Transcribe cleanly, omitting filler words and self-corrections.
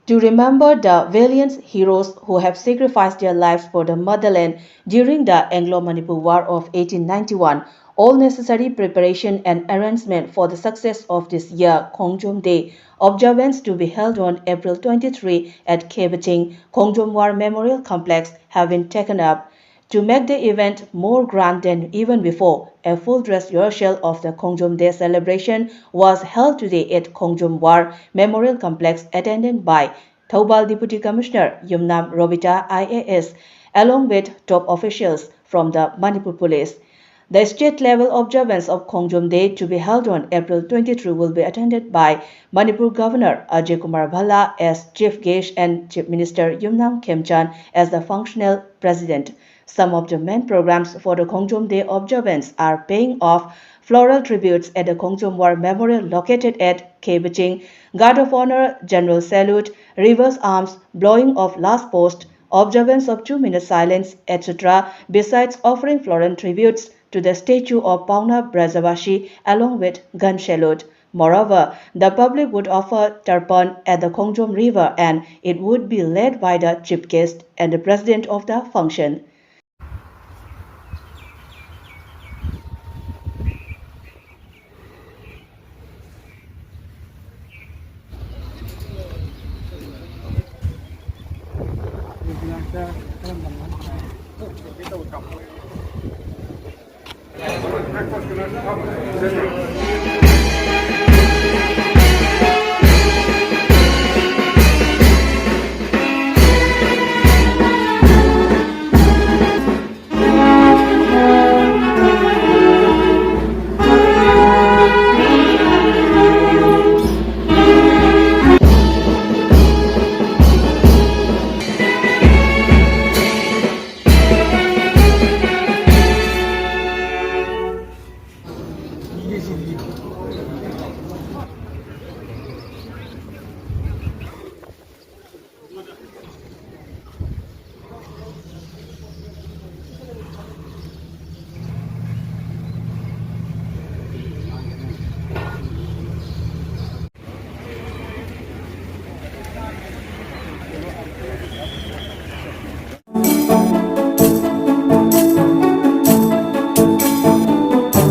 to remember the valiant heroes who have sacrificed their lives for the motherland during the Anglo-Manipur War of 1891. All necessary preparation and arrangement for the success of this year Khongjom Day observance to be held on April 23 at Khebaching Khongjom War Memorial Complex have been taken up. To make the event more grand than even before, a full dress rehearsal of the Khongjom Day celebration was held today at Khongjom War Memorial Complex attended by Thoubal Deputy Commissioner Yumnam Robita IAS along with top officials from the Manipur Police. The state-level observance of Khongjom Day to be held on April 23 will be attended by Manipur Governor Ajay Kumar Bhalla as Chief Guest and Chief Minister Yumnam Khemchan as the functional president. Some of the main programs for the Khongjom Day observance are paying off floral tributes at the Khongjom War Memorial located at Khebaching, Guard of Honor, General Salute, Reverse Arms, blowing of last post, observance of 2 minute silence, etc., besides offering floral tributes to the statue of Pauna Brajavashi along with gun salute. Moreover, the public would offer tarpan at the Khongjom River and it would be led by the chief guest and the president of the function.